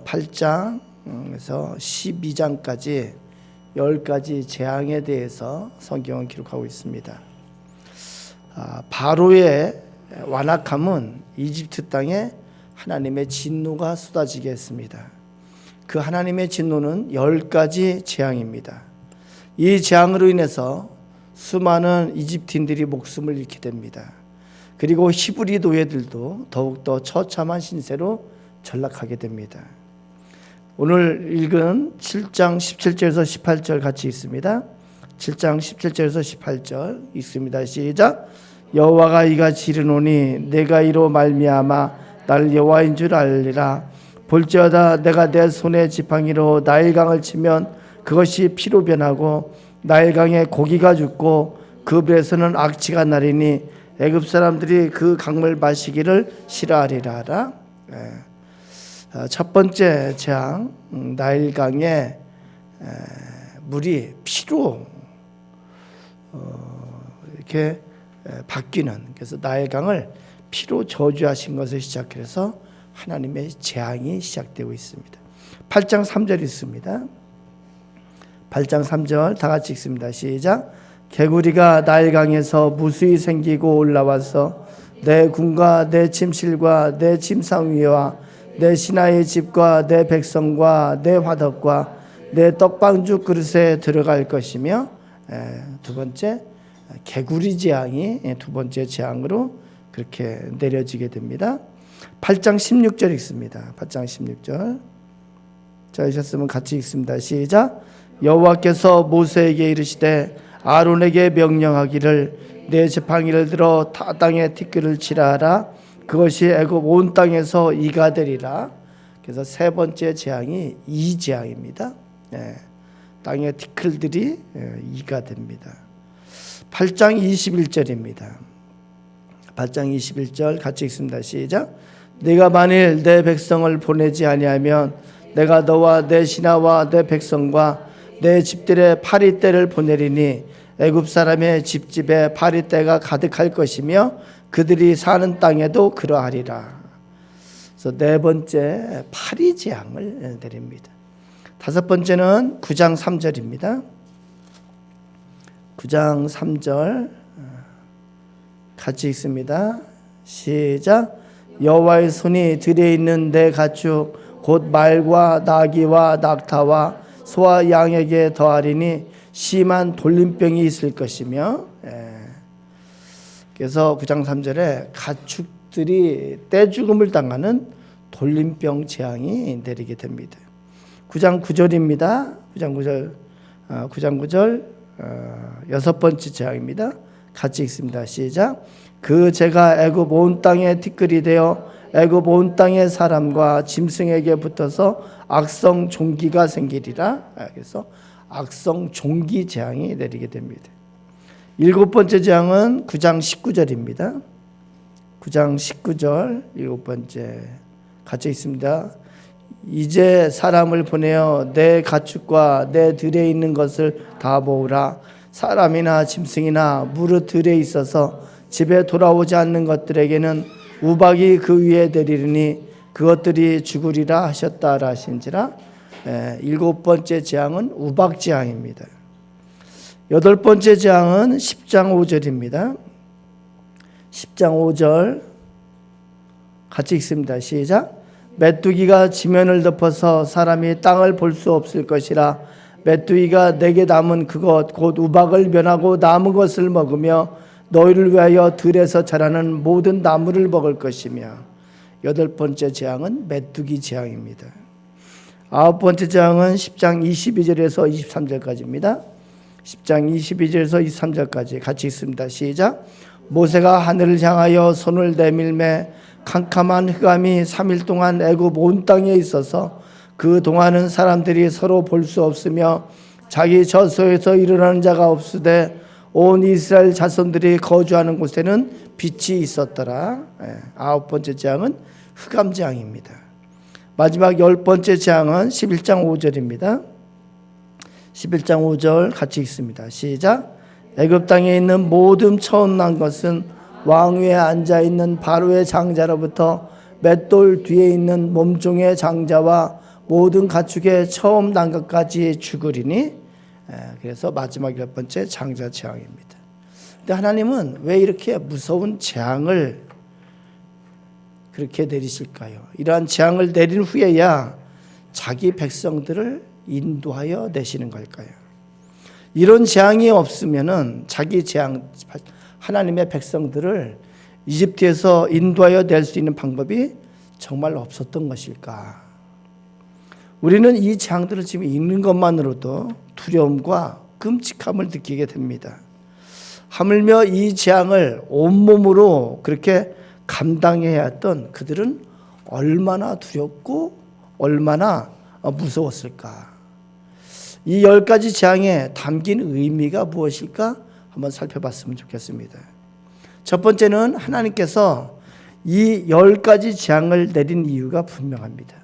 8장에서 12장까지 10가지 재앙에 대해서 성경은 기록하고 있습니다. 바로의 완악함은 이집트 땅에 하나님의 진노가 쏟아지게 했습니다. 그 하나님의 진노는 10가지 재앙입니다. 이 재앙으로 인해서 수많은 이집트인들이 목숨을 잃게 됩니다. 그리고 히브리 노예들도 더욱더 처참한 신세로 전락하게 됩니다. 오늘 읽은 7장 17절에서 18절 같이 읽습니다. 7장 17절에서 18절 읽습니다. 시작. 여호와가 이같이 이르노니 내가 이로 말미암아 나를 여호와인 줄 알리라. 볼지어다 내가 내 손의 지팡이로 나일강을 치면 그것이 피로 변하고 나일강에 고기가 죽고 그 배에서는 악취가 나리니 애굽 사람들이 그 강물 마시기를 싫어하리라 하라. 첫 번째 재앙, 나일강에 물이 피로 이렇게 바뀌는, 그래서 나일강을 피로 저주하신 것을 시작해서 하나님의 재앙이 시작되고 있습니다. 8장 3절 있습니다. 8장 3절 다 같이 읽습니다. 시작. 개구리가 나일강에서 무수히 생기고 올라와서 내 궁과 내 침실과 내 침상 위와 내 신하의 집과 내 백성과 내 화덕과 내 떡방죽 그릇에 들어갈 것이며, 두 번째 개구리 재앙이 두 번째 재앙으로 그렇게 내려지게 됩니다. 8장 16절 읽습니다. 8장 16절 자, 읽으셨으면 같이 읽습니다. 시작. 여호와께서 모세에게 이르시되 아론에게 명령하기를 내 지팡이를 들어 타 땅에 티끌을 치라 하라. 그것이 애굽 온 땅에서 이가 되리라. 그래서 세 번째 재앙이 이 재앙입니다. 땅의 티끌들이 이가 됩니다. 8장 21절입니다. 8장 21절 같이 읽습니다. 시작. 내가 만일 내 백성을 보내지 아니하면 내가 너와 내 신하와 내 백성과 내 집들의 파리떼를 보내리니 애굽 사람의 집집에 파리떼가 가득할 것이며 그들이 사는 땅에도 그러하리라. 그래서 네 번째 파리 재앙을 내립니다. 다섯 번째는 9장 3절입니다. 9장 3절 같이 읽습니다. 시작. 여호와의 손이 들에 있는 내 가축 곧 말과 나귀와 낙타와 소와 양에게 더하리니 심한 돌림병이 있을 것이며, 그래서 9장 3절에 가축들이 떼죽음을 당하는 돌림병 재앙이 내리게 됩니다. 9장 9절입니다. 9장 9절 여섯 번째 재앙입니다. 같이 읽습니다. 시작. 그 재가 애굽 온 땅에 티끌이 되어 애굽 온 땅의 사람과 짐승에게 붙어서 악성 종기가 생기리라. 그래서 악성 종기 재앙이 내리게 됩니다. 일곱 번째 재앙은 9장 19절입니다. 9장 19절 일곱 번째 같이 있습니다. 이제 사람을 보내어 내 가축과 내 들에 있는 것을 다 모으라. 사람이나 짐승이나 무릇 들에 있어서 집에 돌아오지 않는 것들에게는 우박이 그 위에 내리리니 그것들이 죽으리라 하셨다라 하신지라. 일곱 번째 재앙은 우박 재앙입니다. 여덟 번째 재앙은 10장 5절입니다. 10장 5절 같이 읽습니다. 시작. 메뚜기가 지면을 덮어서 사람이 땅을 볼 수 없을 것이라. 메뚜기가 내게 남은 그것 곧 우박을 면하고 남은 것을 먹으며 너희를 위하여 들에서 자라는 모든 나무를 먹을 것이며. 여덟 번째 재앙은 메뚜기 재앙입니다. 아홉 번째 재앙은 10장 22절에서 23절까지입니다. 10장 22절에서 23절까지 같이 읽습니다. 시작. 모세가 하늘을 향하여 손을 내밀매 캄캄한 흑암이 3일 동안 애굽 온 땅에 있어서 그 동안은 사람들이 서로 볼 수 없으며 자기 저소에서 일어나는 자가 없으되 온 이스라엘 자손들이 거주하는 곳에는 빛이 있었더라. 아홉 번째 재앙은 흑암 재앙입니다. 마지막 열 번째 재앙은 11장 5절입니다. 11장 5절 같이 읽습니다. 시작. 애굽 땅에 있는 모든 처음 난 것은 왕 위에 앉아 있는 바로의 장자로부터 맷돌 뒤에 있는 몸종의 장자와 모든 가축의 처음 난 것까지 죽으리니. 그래서 마지막 10번째 장자 재앙입니다. 근데 하나님은 왜 이렇게 무서운 재앙을 그렇게 내리실까요? 이러한 재앙을 내린 후에야 자기 백성들을 인도하여 내시는 걸까요? 이런 재앙이 없으면은 자기 재앙, 하나님의 백성들을 이집트에서 인도하여 낼 수 있는 방법이 정말 없었던 것일까? 우리는 이 재앙들을 지금 읽는 것만으로도 두려움과 끔찍함을 느끼게 됩니다. 하물며 이 재앙을 온몸으로 그렇게 감당해야 했던 그들은 얼마나 두렵고 얼마나 무서웠을까? 이 10가지 재앙에 담긴 의미가 무엇일까? 한번 살펴봤으면 좋겠습니다. 첫 번째는 하나님께서 이 10가지 재앙을 내린 이유가 분명합니다.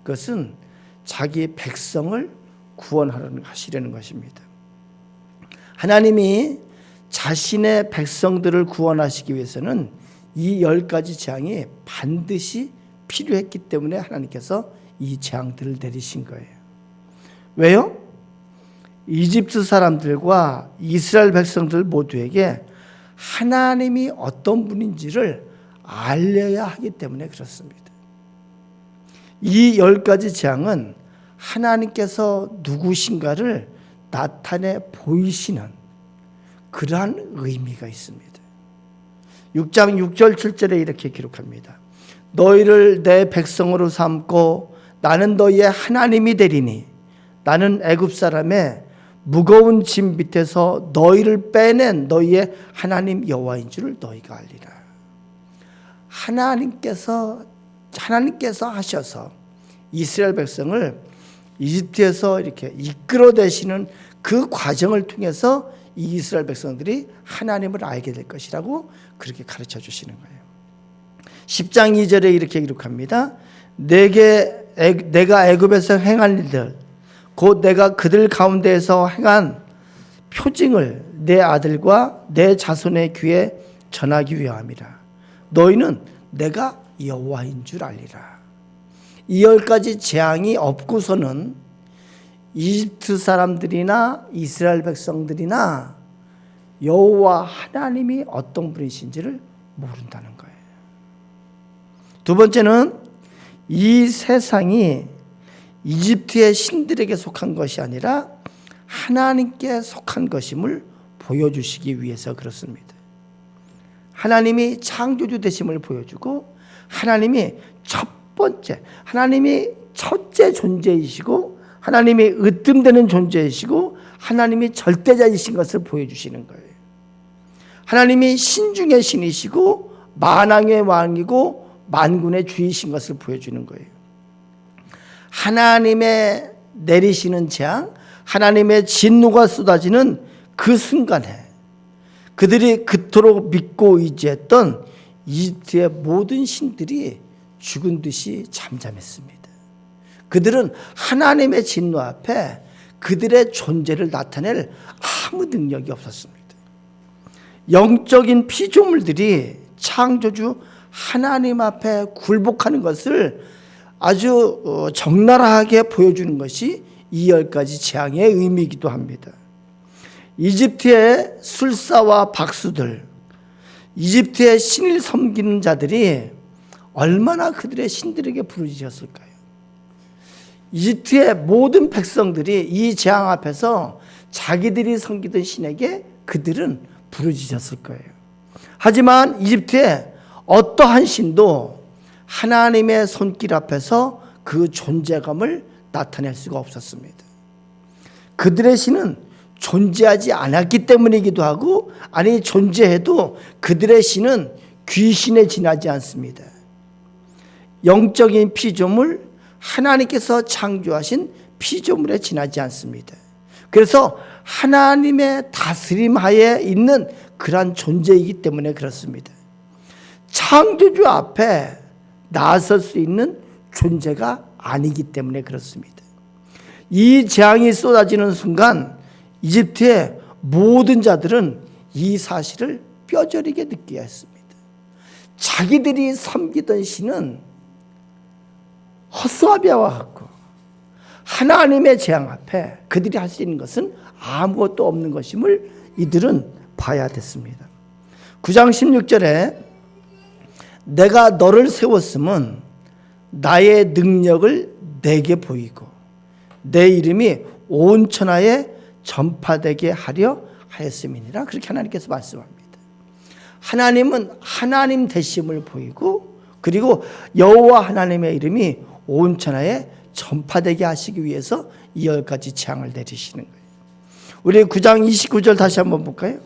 그것은 자기 백성을 구원하시려는 것입니다. 하나님이 자신의 백성들을 구원하시기 위해서는 이 10가지 재앙이 반드시 필요했기 때문에 하나님께서 이 재앙들을 내리신 거예요. 왜요? 이집트 사람들과 이스라엘 백성들 모두에게 하나님이 어떤 분인지를 알려야 하기 때문에 그렇습니다. 이 10가지 재앙은 하나님께서 누구신가를 나타내 보이시는 그러한 의미가 있습니다. 6장 6절 7절에 이렇게 기록합니다. 너희를 내 백성으로 삼고 나는 너희의 하나님이 되리니 나는 애굽 사람의 무거운 짐 밑에서 너희를 빼낸 너희의 하나님 여호와인 줄을 너희가 알리라. 하나님께서 하셔서 이스라엘 백성을 이집트에서 이렇게 이끌어내시는 그 과정을 통해서 이 이스라엘 백성들이 하나님을 알게 될 것이라고 그렇게 가르쳐 주시는 거예요. 10장 2절에 이렇게 기록합니다. 내가 애굽에서 행한 일들 곧 내가 그들 가운데에서 행한 표징을 내 아들과 내 자손의 귀에 전하기 위함이라. 너희는 내가 여호와인 줄 알리라. 이 10가지 재앙이 없고서는 이집트 사람들이나 이스라엘 백성들이나 여호와 하나님이 어떤 분이신지를 모른다는 거예요. 두 번째는 이 세상이 이집트의 신들에게 속한 것이 아니라 하나님께 속한 것임을 보여주시기 위해서 그렇습니다. 하나님이 창조주 되심을 보여주고 하나님이 하나님이 첫째 존재이시고 하나님이 으뜸되는 존재이시고 하나님이 절대자이신 것을 보여주시는 거예요. 하나님이 신중의 신이시고 만왕의 왕이고 만군의 주이신 것을 보여주는 거예요. 하나님의 내리시는 재앙, 하나님의 진노가 쏟아지는 그 순간에 그들이 그토록 믿고 의지했던 이집트의 모든 신들이 죽은 듯이 잠잠했습니다. 그들은 하나님의 진노 앞에 그들의 존재를 나타낼 아무 능력이 없었습니다. 영적인 피조물들이 창조주 하나님 앞에 굴복하는 것을 아주 적나라하게 보여주는 것이 이 10가지 재앙의 의미이기도 합니다. 이집트의 술사와 박수들, 이집트의 신을 섬기는 자들이 얼마나 그들의 신들에게 부르짖었을까요? 이집트의 모든 백성들이 이 재앙 앞에서 자기들이 섬기던 신에게 그들은 부르짖었을 거예요. 하지만 이집트의 어떠한 신도 하나님의 손길 앞에서 그 존재감을 나타낼 수가 없었습니다. 그들의 신은 존재하지 않았기 때문이기도 하고, 아니 존재해도 그들의 신은 귀신에 지나지 않습니다. 영적인 피조물, 하나님께서 창조하신 피조물에 지나지 않습니다. 그래서 하나님의 다스림 하에 있는 그러한 존재이기 때문에 그렇습니다. 창조주 앞에 나설 수 있는 존재가 아니기 때문에 그렇습니다. 이 재앙이 쏟아지는 순간 이집트의 모든 자들은 이 사실을 뼈저리게 느껴야 했습니다. 자기들이 섬기던 신은 헛수아비아와 같고 하나님의 재앙 앞에 그들이 할 수 있는 것은 아무것도 없는 것임을 이들은 봐야 됐습니다. 9장 16절에 내가 너를 세웠음은 나의 능력을 내게 보이고 내 이름이 온 천하에 전파되게 하려 하였음이니라. 그렇게 하나님께서 말씀합니다. 하나님은 하나님 되심을 보이고 그리고 여호와 하나님의 이름이 온 천하에 전파되게 하시기 위해서 이 10가지 재앙을 내리시는 거예요. 우리 9장 29절 다시 한번 볼까요?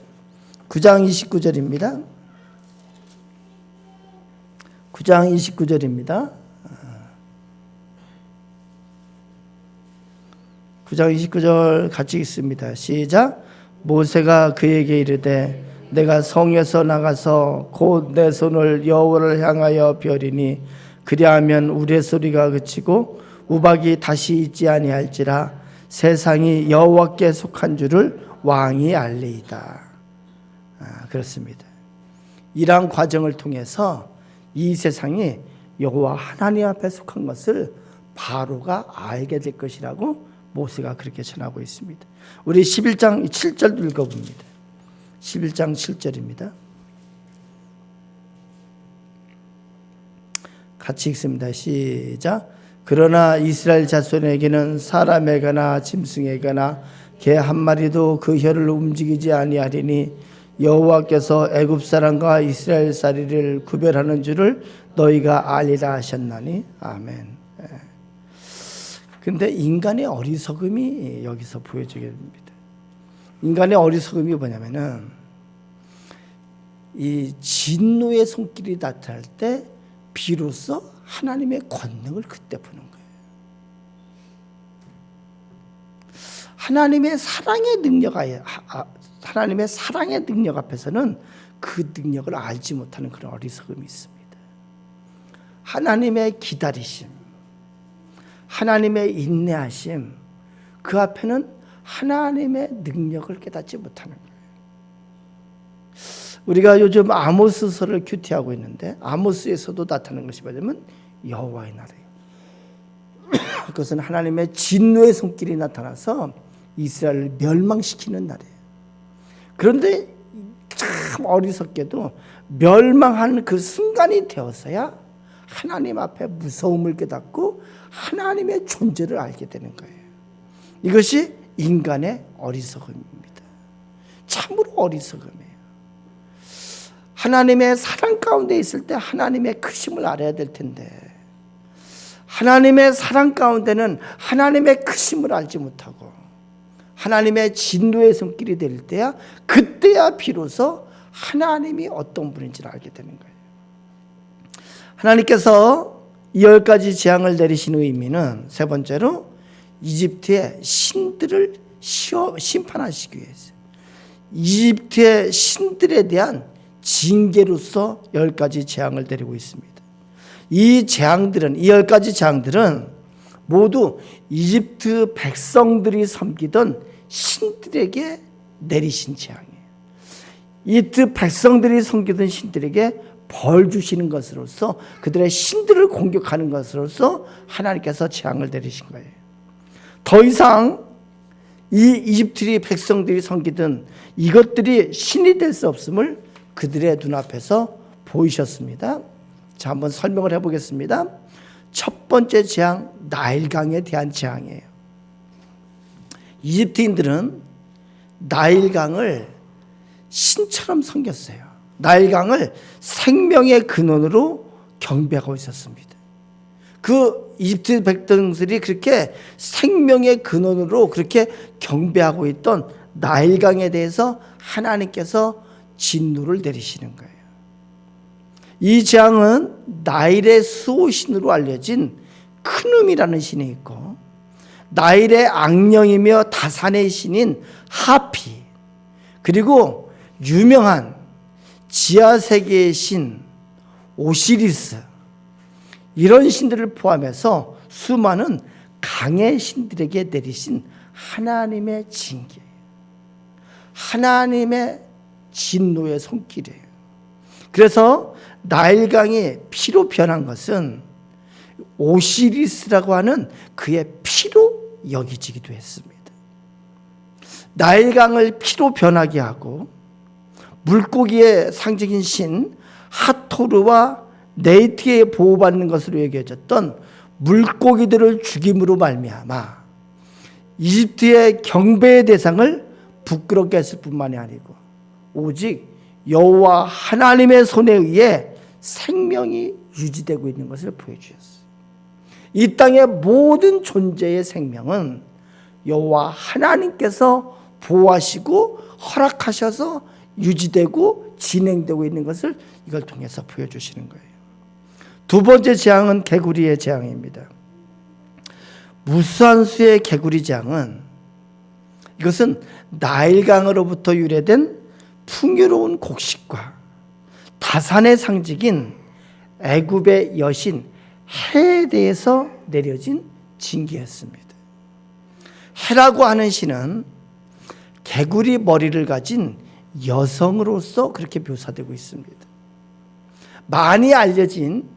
9장 29절입니다. 9장 29절입니다. 9장 29절 같이 읽습니다. 시작. 모세가 그에게 이르되 내가 성에서 나가서 곧 내 손을 여호와를 향하여 펴리니 그리하면 우레 소리가 그치고 우박이 다시 있지 아니할지라 세상이 여호와께 속한 줄을 왕이 알리이다. 그렇습니다. 이러한 과정을 통해서 이 세상이 여호와 하나님 앞에 속한 것을 바로가 알게 될 것이라고 모세가 그렇게 전하고 있습니다. 우리 11장 7절도 읽어봅니다. 11장 7절입니다. 같이 읽습니다. 시작. 그러나 이스라엘 자손에게는 사람에게나 짐승에게나 개 한 마리도 그 혀를 움직이지 아니하리니 여호와께서 애굽 사람과 이스라엘 사리를 구별하는 줄을 너희가 알리라 하셨나니. 아멘. 근데 인간의 어리석음이 여기서 보여지게 됩니다. 인간의 어리석음이 뭐냐면은 이 진노의 손길이 나타날 때 비로소 하나님의 권능을 그때 보는 거예요. 하나님의 사랑의 능력 앞에서는 그 능력을 알지 못하는 그런 어리석음이 있습니다. 하나님의 기다리심, 하나님의 인내하심, 그 앞에는 하나님의 능력을 깨닫지 못하는 거예요. 우리가 요즘 아모스서를 큐티하고 있는데 아모스에서도 나타나는 것이 뭐냐면 여호와의 날이에요. 그것은 하나님의 진노의 손길이 나타나서 이스라엘을 멸망시키는 날이에요. 그런데 참 어리석게도 멸망하는 그 순간이 되어서야 하나님 앞에 무서움을 깨닫고 하나님의 존재를 알게 되는 거예요. 이것이 인간의 어리석음입니다. 참으로 어리석음이에요. 하나님의 사랑 가운데 있을 때 하나님의 크심을 알아야 될 텐데 하나님의 사랑 가운데는 하나님의 크심을 알지 못하고 하나님의 진노의 손길이 될 때야 그때야 비로소 하나님이 어떤 분인지를 알게 되는 거예요. 하나님께서 이 10가지 재앙을 내리신 의미는 세 번째로 이집트의 신들을 심판하시기 위해서 이집트의 신들에 대한 징계로서 10가지 재앙을 내리고 있습니다. 이 10가지 재앙들은 모두 이집트 백성들이 섬기던 신들에게 내리신 재앙이에요. 이집트 백성들이 섬기던 신들에게 벌 주시는 것으로서 그들의 신들을 공격하는 것으로서 하나님께서 재앙을 내리신 거예요. 더 이상 이 이집트 백성들이 섬기던 이것들이 신이 될 수 없음을 그들의 눈앞에서 보이셨습니다. 자, 한번 설명을 해보겠습니다. 첫 번째 재앙, 나일강에 대한 재앙이에요. 이집트인들은 나일강을 신처럼 섬겼어요. 나일강을 생명의 근원으로 경배하고 있었습니다. 그 이집트 백성들이 그렇게 생명의 근원으로 그렇게 경배하고 있던 나일강에 대해서 하나님께서 진노를 내리시는 거예요. 이 재앙은 나일의 수호신으로 알려진 크눔이라는 신이 있고 나일의 악령이며 다산의 신인 하피, 그리고 유명한 지하세계의 신 오시리스, 이런 신들을 포함해서 수많은 강의 신들에게 내리신 하나님의 징계, 하나님의 진노의 손길이에요. 그래서 나일강이 피로 변한 것은 오시리스라고 하는 그의 피로 여기지기도 했습니다. 나일강을 피로 변하게 하고 물고기의 상징인 신 하토르와 네이트에 보호받는 것으로 여겨졌던 물고기들을 죽임으로 말미암아 이집트의 경배의 대상을 부끄럽게 했을 뿐만이 아니고 오직 여호와 하나님의 손에 의해 생명이 유지되고 있는 것을 보여주셨어요. 이 땅의 모든 존재의 생명은 여호와 하나님께서 보호하시고 허락하셔서 유지되고 진행되고 있는 것을 이걸 통해서 보여주시는 거예요. 두 번째 재앙은 개구리의 재앙입니다. 무수한 수의 개구리 재앙은 이것은 나일강으로부터 유래된 풍요로운 곡식과 다산의 상징인 애굽의 여신 해에 대해서 내려진 징계였습니다. 해라고 하는 신은 개구리 머리를 가진 여성으로서 그렇게 묘사되고 있습니다. 많이 알려진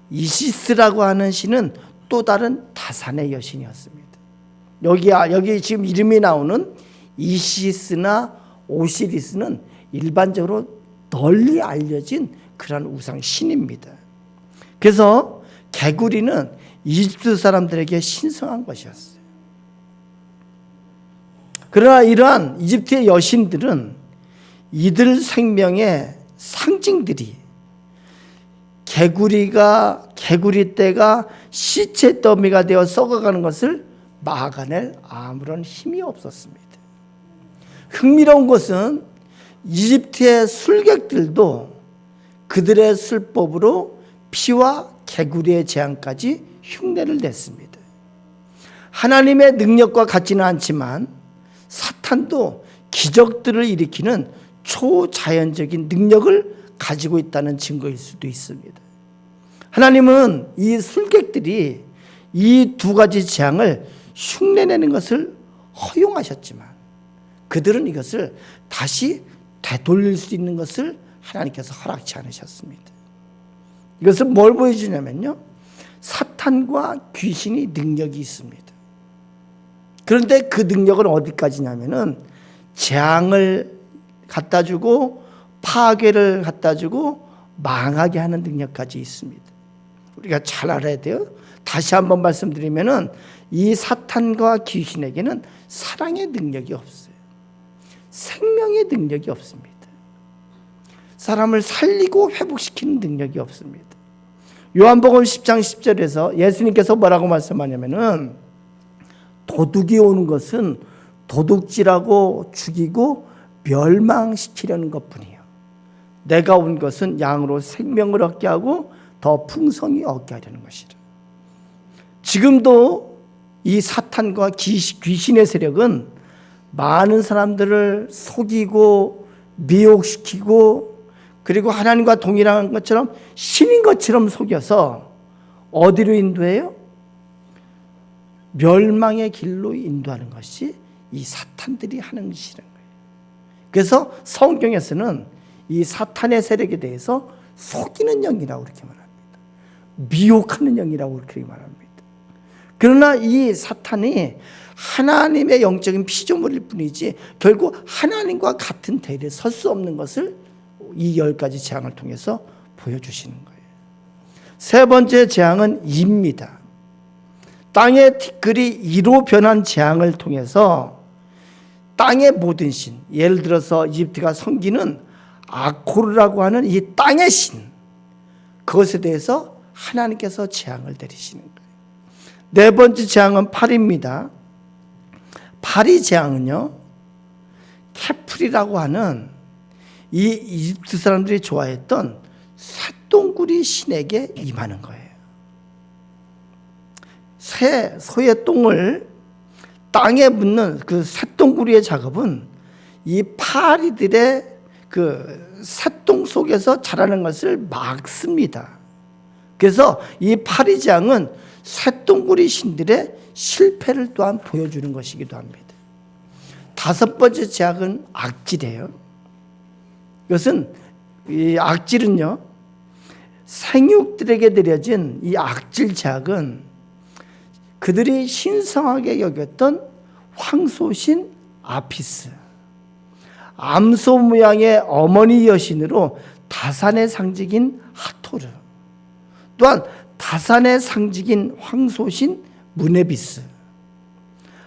이시스라고 하는 신은 또 다른 다산의 여신이었습니다. 여기 지금 이름이 나오는 이시스나 오시리스는 일반적으로 널리 알려진 그런 우상 신입니다. 그래서 개구리는 이집트 사람들에게 신성한 것이었어요. 그러나 이러한 이집트의 여신들은 이들 생명의 상징들이 개구리 떼가 시체 더미가 되어 썩어가는 것을 막아낼 아무런 힘이 없었습니다. 흥미로운 것은 이집트의 술객들도 그들의 술법으로 피와 개구리의 재앙까지 흉내를 냈습니다. 하나님의 능력과 같지는 않지만 사탄도 기적들을 일으키는 초자연적인 능력을 가지고 있다는 증거일 수도 있습니다. 하나님은 이 술객들이 이 두 가지 재앙을 흉내내는 것을 허용하셨지만 그들은 이것을 다시 되돌릴 수 있는 것을 하나님께서 허락치 않으셨습니다. 이것은 뭘 보여주냐면요, 사탄과 귀신이 능력이 있습니다. 그런데 그 능력은 어디까지냐면은 재앙을 갖다 주고 파괴를 갖다 주고 망하게 하는 능력까지 있습니다. 우리가 잘 알아야 돼요. 다시 한번 말씀드리면은 이 사탄과 귀신에게는 사랑의 능력이 없어요. 생명의 능력이 없습니다. 사람을 살리고 회복시키는 능력이 없습니다. 요한복음 10장 10절에서 예수님께서 뭐라고 말씀하냐면은 도둑이 오는 것은 도둑질하고 죽이고 멸망시키려는 것뿐이에요. 내가 온 것은 양으로 생명을 얻게 하고 더 풍성히 얻게 하려는 것이라. 지금도 이 사탄과 귀신의 세력은 많은 사람들을 속이고 미혹시키고 그리고 하나님과 동일한 것처럼 신인 것처럼 속여서 어디로 인도해요? 멸망의 길로 인도하는 것이 이 사탄들이 하는 것이라는 거예요. 그래서 성경에서는 이 사탄의 세력에 대해서 속이는 영이라고 그렇게 말합니다. 미혹하는 영이라고 그렇게 말합니다. 그러나 이 사탄이 하나님의 영적인 피조물일 뿐이지 결국 하나님과 같은 대리에 설 수 없는 것을 이 10가지 재앙을 통해서 보여주시는 거예요. 세 번째 재앙은 이입니다. 땅의 티끌이 이로 변한 재앙을 통해서 땅의 모든 신, 예를 들어서 이집트가 섬기는 아코르라고 하는 이 땅의 신, 그것에 대해서 하나님께서 재앙을 내리시는 거예요. 네 번째 재앙은 팔입니다. 팔이 재앙은요, 케프리라고 하는 이 이집트 사람들이 좋아했던 쇳덩구리 신에게 임하는 거예요. 소의 똥을 땅에 묻는 그 쇳덩구리의 작업은 이 파리들의 그 쇳덩 속에서 자라는 것을 막습니다. 그래서 이 파리장은 쇳덩구리 신들의 실패를 또한 보여주는 것이기도 합니다. 다섯 번째 재앙은 악질이에요. 이것은 이 악질은요, 생육들에게 내려진 이 악질 재앙은 그들이 신성하게 여겼던 황소신 아피스, 암소 모양의 어머니 여신으로 다산의 상징인 하토르, 또한 다산의 상징인 황소신 무네비스,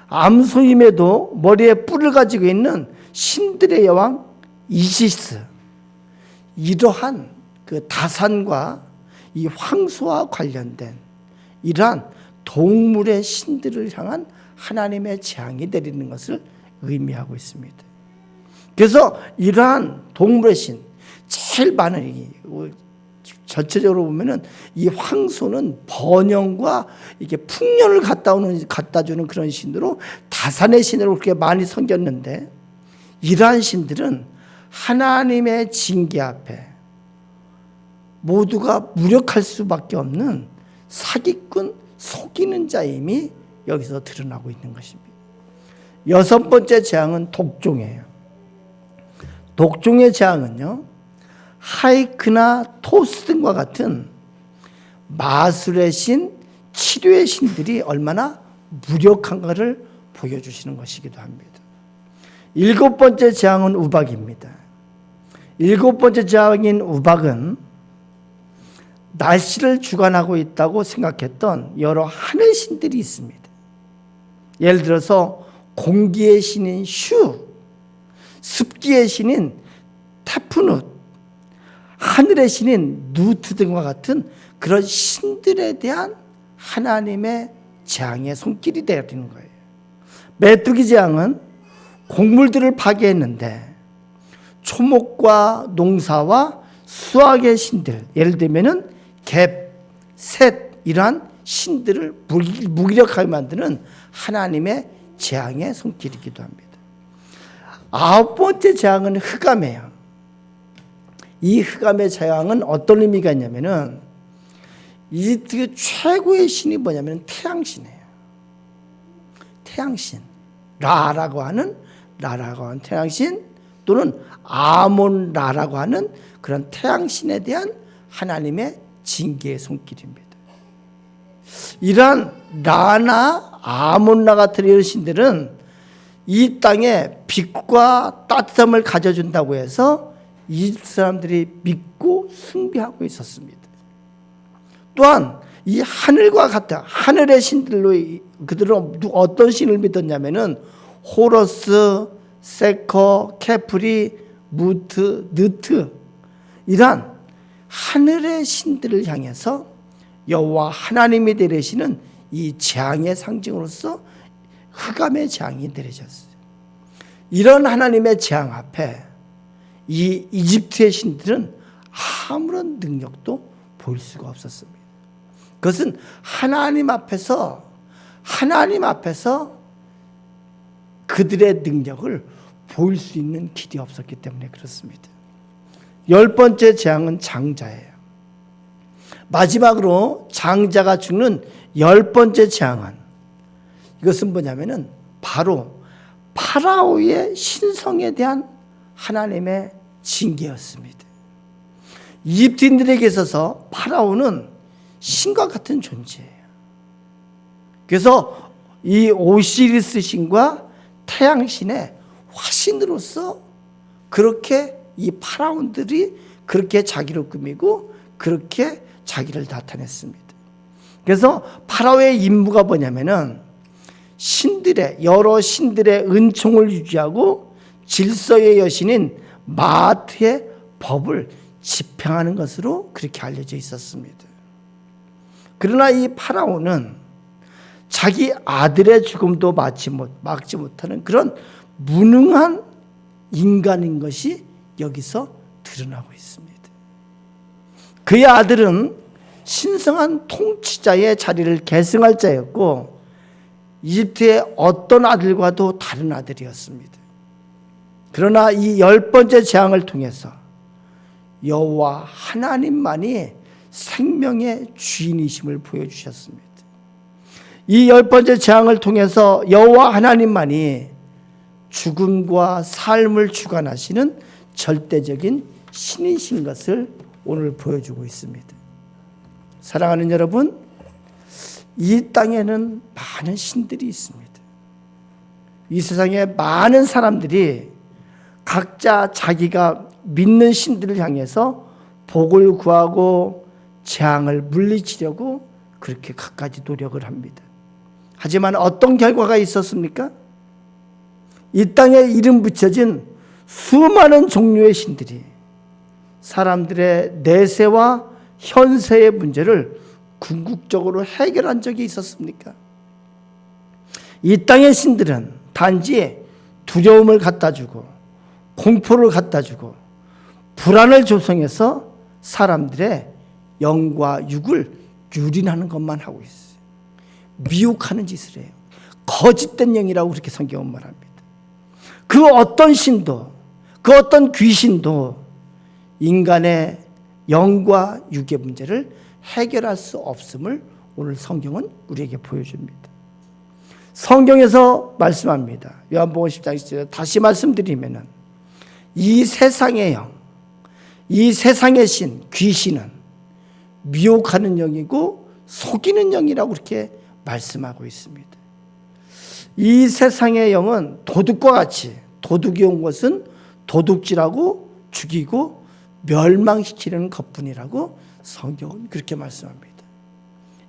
암소임에도 머리에 뿔을 가지고 있는 신들의 여왕 이시스, 이러한 그 다산과 이 황소와 관련된 이러한 동물의 신들을 향한 하나님의 재앙이 내리는 것을 의미하고 있습니다. 그래서 이러한 동물의 신, 제일 많은, 전체적으로 보면은 이 황소는 번영과 이게 풍년을 갖다 주는 그런 신으로 다산의 신으로 그렇게 많이 섬겼는데, 이러한 신들은 하나님의 징계 앞에 모두가 무력할 수밖에 없는 사기꾼, 속이는 자임이 여기서 드러나고 있는 것입니다. 여섯 번째 재앙은 독종이에요. 독종의 재앙은요, 하이크나 토스 등과 같은 마술의 신, 치료의 신들이 얼마나 무력한가를 보여주시는 것이기도 합니다. 일곱 번째 재앙은 우박입니다. 일곱 번째 재앙인 우박은 날씨를 주관하고 있다고 생각했던 여러 하늘 신들이 있습니다. 예를 들어서 공기의 신인 슈, 습기의 신인 테프누, 하늘의 신인 누트 등과 같은 그런 신들에 대한 하나님의 재앙의 손길이 내리는 거예요. 메뚜기 재앙은 곡물들을 파괴했는데 초목과 농사와 수확의 신들, 예를 들면은 갭, 셋, 이러한 신들을 무기력하게 만드는 하나님의 재앙의 손길이기도 합니다. 아홉 번째 재앙은 흑암이에요. 이 흑암의 재앙은 어떤 의미가 있냐면은 이집트 최고의 신이 뭐냐면 태양신이에요. 태양신, 라라고 하는 태양신, 또는 아몬라라고 하는 그런 태양신에 대한 하나님의 징계의 손길입니다. 이러한 라나 아몬라 같은 이런 신들은 이 땅에 빛과 따뜻함을 가져준다고 해서 이집트 사람들이 믿고 숭배하고 있었습니다. 또한 이 하늘과 같은 하늘의 신들로 그들은 어떤 신을 믿었냐면은 호러스, 세커, 케프리, 무트, 느트, 이러한 하늘의 신들을 향해서 여호와 하나님이 내리시는 이 재앙의 상징으로서 흑암의 재앙이 내려졌어요. 이런 하나님의 재앙 앞에 이 이집트의 신들은 아무런 능력도 보일 수가 없었습니다. 그것은 하나님 앞에서 그들의 능력을 보일 수 있는 길이 없었기 때문에 그렇습니다. 열 번째 재앙은 장자예요. 마지막으로 장자가 죽는 열 번째 재앙은, 이것은 뭐냐면은 바로 파라오의 신성에 대한 하나님의 징계였습니다. 이집트인들에게 있어서 파라오는 신과 같은 존재예요. 그래서 이 오시리스 신과 태양신의 화신으로서 그렇게 이 파라오들이 그렇게 자기를 꾸미고 그렇게 자기를 나타냈습니다. 그래서 파라오의 임무가 뭐냐면은 여러 신들의 은총을 유지하고 질서의 여신인 마아트의 법을 집행하는 것으로 그렇게 알려져 있었습니다. 그러나 이 파라오는 자기 아들의 죽음도 막지 못하는 그런 무능한 인간인 것이 여기서 드러나고 있습니다. 그의 아들은 신성한 통치자의 자리를 계승할 자였고 이집트의 어떤 아들과도 다른 아들이었습니다. 그러나 이 열 번째 재앙을 통해서 여호와 하나님만이 생명의 주인이심을 보여주셨습니다. 이 열 번째 재앙을 통해서 여호와 하나님만이 죽음과 삶을 주관하시는 절대적인 신이신 것을 오늘 보여주고 있습니다. 사랑하는 여러분, 이 땅에는 많은 신들이 있습니다. 이 세상에 많은 사람들이 각자 자기가 믿는 신들을 향해서 복을 구하고 재앙을 물리치려고 그렇게 갖가지 노력을 합니다. 하지만 어떤 결과가 있었습니까? 이 땅에 이름 붙여진 수많은 종류의 신들이 사람들의 내세와 현세의 문제를 궁극적으로 해결한 적이 있었습니까? 이 땅의 신들은 단지 두려움을 갖다 주고 공포를 갖다 주고 불안을 조성해서 사람들의 영과 육을 유린하는 것만 하고 있어요. 미혹하는 짓을 해요. 거짓된 영이라고 그렇게 성경은 말합니다. 그 어떤 신도, 그 어떤 귀신도 인간의 영과 육의 문제를 해결할 수 없음을 오늘 성경은 우리에게 보여줍니다. 성경에서 말씀합니다. 요한복음 10장 10절 다시 말씀드리면은 이 세상의 영, 이 세상의 신, 귀신은 미혹하는 영이고 속이는 영이라고 그렇게 말씀하고 있습니다. 이 세상의 영은 도둑과 같이 도둑이 온 것은 도둑질하고 죽이고 멸망시키려는 것뿐이라고 성경은 그렇게 말씀합니다.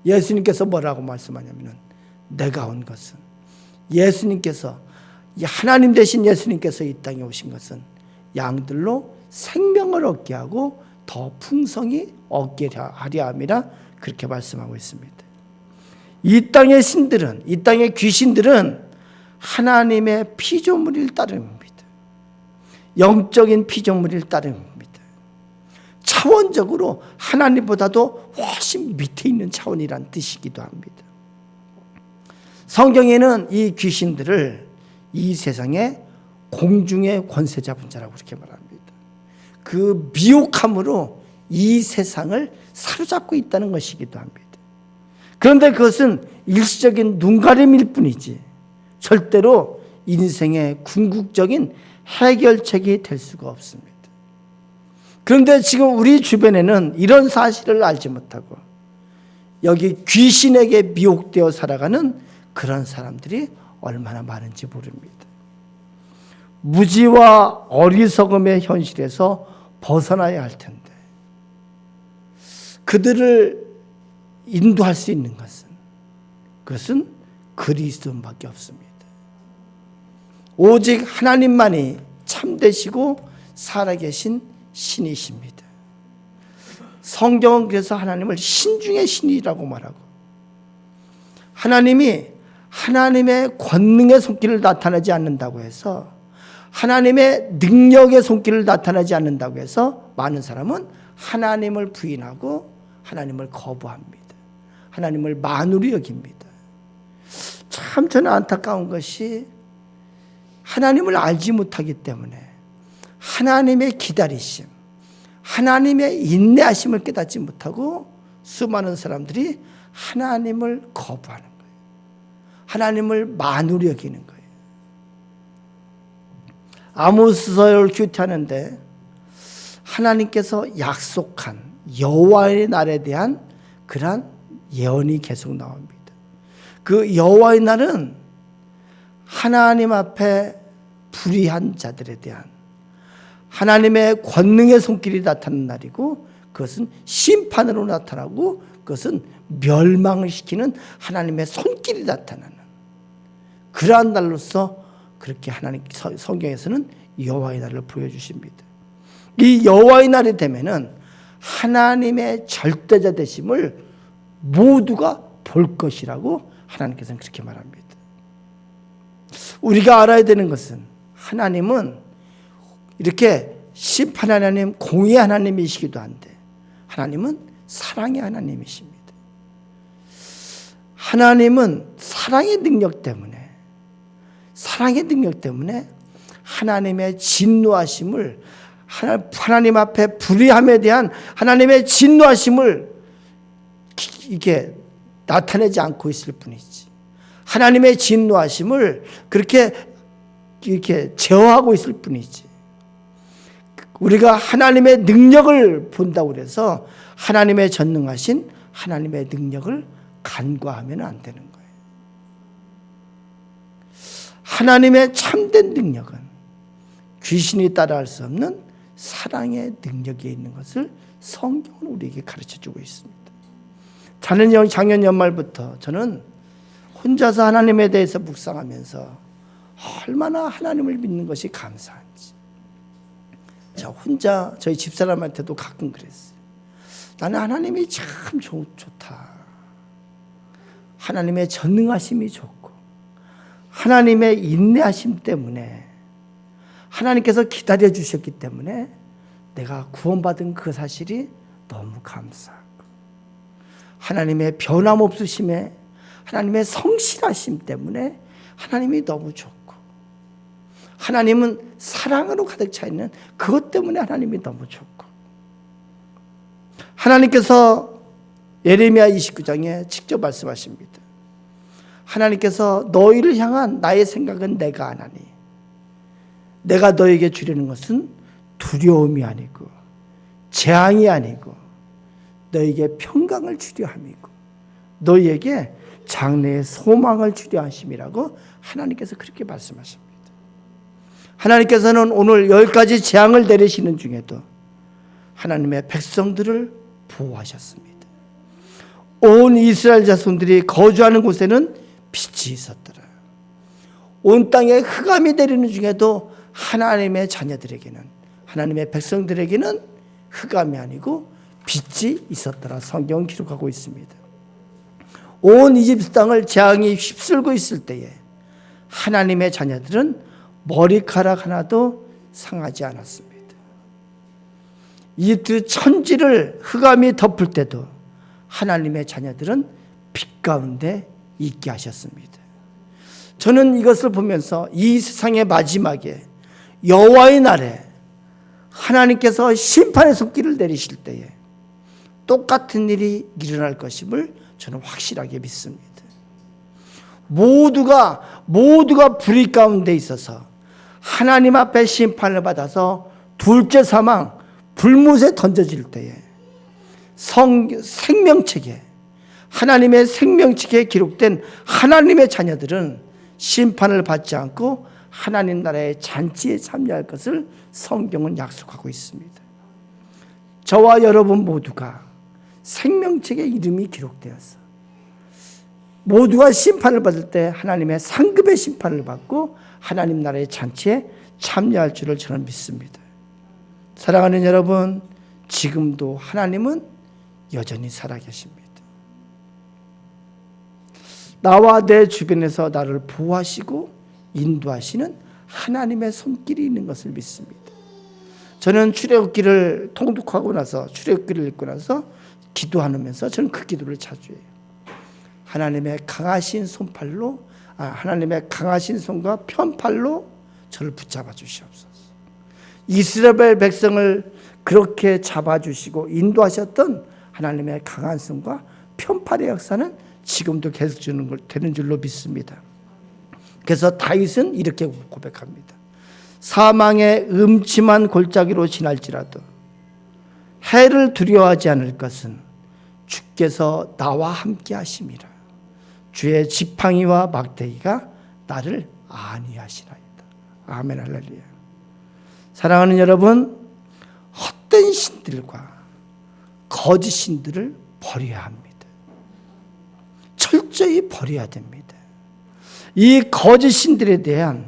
예수님께서 뭐라고 말씀하냐면 내가 온 것은 예수님께서 하나님 되신 예수님께서 이 땅에 오신 것은 양들로 생명을 얻게 하고 더 풍성히 얻게 하려 함이라 그렇게 말씀하고 있습니다. 이 땅의 신들은 이 땅의 귀신들은 하나님의 피조물일 따름입니다. 영적인 피조물일 따름입니다. 차원적으로 하나님보다도 훨씬 밑에 있는 차원이란 뜻이기도 합니다. 성경에는 이 귀신들을 이 세상의 공중의 권세 잡은 자라고 그렇게 말합니다. 그 미혹함으로 이 세상을 사로잡고 있다는 것이기도 합니다. 그런데 그것은 일시적인 눈가림일 뿐이지 절대로 인생의 궁극적인 해결책이 될 수가 없습니다. 그런데 지금 우리 주변에는 이런 사실을 알지 못하고 여기 귀신에게 미혹되어 살아가는 그런 사람들이 얼마나 많은지 모릅니다. 무지와 어리석음의 현실에서 벗어나야 할 텐데 그들을 인도할 수 있는 그것은 그리스도밖에 없습니다. 오직 하나님만이 참되시고 살아계신 신이십니다. 성경은 그래서 하나님을 신 중의 신이라고 말하고 하나님이 하나님의 권능의 손길을 나타내지 않는다고 해서 하나님의 능력의 손길을 나타내지 않는다고 해서 많은 사람은 하나님을 부인하고 하나님을 거부합니다. 하나님을 만으로 여깁니다. 참 저는 안타까운 것이 하나님을 알지 못하기 때문에 하나님의 기다리심, 하나님의 인내하심을 깨닫지 못하고 수많은 사람들이 하나님을 거부하는 거예요. 하나님을 만으로 여기는 거예요. 아모스서를 큐티하는데 하나님께서 약속한 여호와의 날에 대한 그러한 예언이 계속 나옵니다. 그 여호와의 날은 하나님 앞에 불의한 자들에 대한 하나님의 권능의 손길이 나타나는 날이고 그것은 심판으로 나타나고 그것은 멸망을 시키는 하나님의 손길이 나타나는 그러한 날로서 그렇게 하나님 성경에서는 여호와의 날을 보여주십니다. 이 여호와의 날이 되면은 하나님의 절대자 되심을 모두가 볼 것이라고 하나님께서는 그렇게 말합니다. 우리가 알아야 되는 것은 하나님은 이렇게 심판의 하나님, 공의의 하나님이시기도 한데 하나님은 사랑의 하나님이십니다. 하나님은 사랑의 능력 때문에 하나님의 진노하심을 하나님 앞에 불의함에 대한 하나님의 진노하심을 이렇게 나타내지 않고 있을 뿐이지 하나님의 진노하심을 그렇게 이렇게 제어하고 있을 뿐이지 우리가 하나님의 능력을 본다고 해서 하나님의 전능하신 하나님의 능력을 간과하면 안 되는 거예요. 하나님의 참된 능력은 귀신이 따라할 수 없는 사랑의 능력에 있는 것을 성경은 우리에게 가르쳐주고 있습니다. 작년 연말부터 저는 혼자서 하나님에 대해서 묵상하면서 얼마나 하나님을 믿는 것이 감사한지, 저 혼자 저희 집사람한테도 가끔 그랬어요. 나는 하나님이 참 좋다. 하나님의 전능하심이 좋고 하나님의 인내하심 때문에, 하나님께서 기다려 주셨기 때문에 내가 구원받은 그 사실이 너무 감사하고, 하나님의 변함없으심에, 하나님의 성실하심 때문에 하나님이 너무 좋고, 하나님은 사랑으로 가득 차 있는 그것 때문에 하나님이 너무 좋고, 하나님께서 예레미야 29장에 직접 말씀하십니다. 하나님께서 너희를 향한 나의 생각은 내가 아나니 내가 너에게 주려는 것은 두려움이 아니고 재앙이 아니고 너에게 평강을 주려 함이고 너희에게 장래의 소망을 주려 하심이라고 하나님께서 그렇게 말씀하십니다. 하나님께서는 오늘 10가지 재앙을 내리시는 중에도 하나님의 백성들을 보호하셨습니다. 온 이스라엘 자손들이 거주하는 곳에는 빛이 있었더라. 온 땅에 흑암이 내리는 중에도 하나님의 자녀들에게는, 하나님의 백성들에게는 흑암이 아니고 빛이 있었더라. 성경은 기록하고 있습니다. 온 이집트 땅을 재앙이 휩쓸고 있을 때에 하나님의 자녀들은 머리카락 하나도 상하지 않았습니다. 이집트 천지를 흑암이 덮을 때도 하나님의 자녀들은 빛 가운데 있게 하셨습니다. 저는 이것을 보면서 이 세상의 마지막에 여호와의 날에 하나님께서 심판의 손길을 내리실 때에 똑같은 일이 일어날 것임을 저는 확실하게 믿습니다. 모두가 불의 가운데 있어서 하나님 앞에 심판을 받아서 둘째 사망 불못에 던져질 때에 생명책에, 하나님의 생명책에 기록된 하나님의 자녀들은 심판을 받지 않고 하나님 나라의 잔치에 참여할 것을 성경은 약속하고 있습니다. 저와 여러분 모두가 생명책에 이름이 기록되어서 모두가 심판을 받을 때 하나님의 상급의 심판을 받고 하나님 나라의 잔치에 참여할 줄을 저는 믿습니다. 사랑하는 여러분, 지금도 하나님은 여전히 살아계십니다. 나와 내 주변에서 나를 보호하시고 인도하시는 하나님의 손길이 있는 것을 믿습니다. 저는 출애굽기를 통독하고 나서, 출애굽기를 읽고 나서 기도하면서 저는 그 기도를 자주 해요. 하나님의 강하신 손팔로, 하나님의 강하신 손과 편팔로 저를 붙잡아 주시옵소서. 이스라엘 백성을 그렇게 잡아주시고 인도하셨던 하나님의 강한 손과 편팔의 역사는 지금도 계속 되는 줄로 믿습니다. 그래서 다윗은 이렇게 고백합니다. 사망의 음침한 골짜기로 지날지라도 해를 두려워하지 않을 것은 주께서 나와 함께 하심이라. 주의 지팡이와 막대기가 나를 안위하시나이다. 아멘, 할렐루야. 사랑하는 여러분, 헛된 신들과 거짓 신들을 버려야 합니다. 철저히 버려야 됩니다. 이 거짓 신들에 대한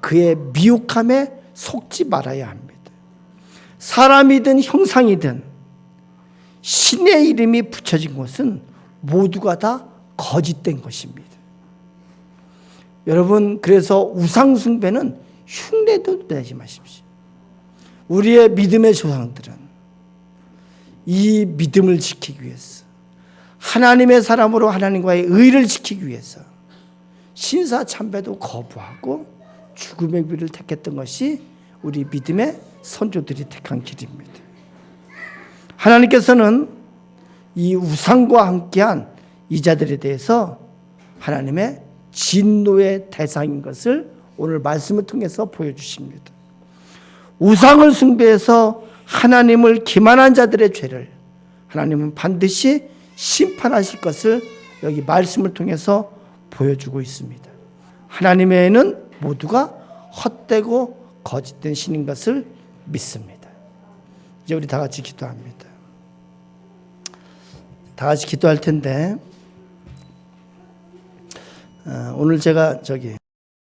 그의 미혹함에 속지 말아야 합니다. 사람이든 형상이든 신의 이름이 붙여진 것은 모두가 다 거짓된 것입니다. 여러분, 그래서 우상 숭배는 흉내도 내지 마십시오. 우리의 믿음의 조상들은 이 믿음을 지키기 위해서, 하나님의 사람으로 하나님과의 의를 지키기 위해서 신사 참배도 거부하고 죽음의 길을 택했던 것이 우리 믿음의 선조들이 택한 길입니다. 하나님께서는 이 우상과 함께한 이 자들에 대해서 하나님의 진노의 대상인 것을 오늘 말씀을 통해서 보여주십니다. 우상을 숭배해서 하나님을 기만한 자들의 죄를 하나님은 반드시 심판하실 것을 여기 말씀을 통해서 보여주고 있습니다. 하나님 외에는 모두가 헛되고 거짓된 신인 것을 믿습니다. 이제 우리 다 같이 기도합니다. 다 같이 기도할 텐데 오늘 제가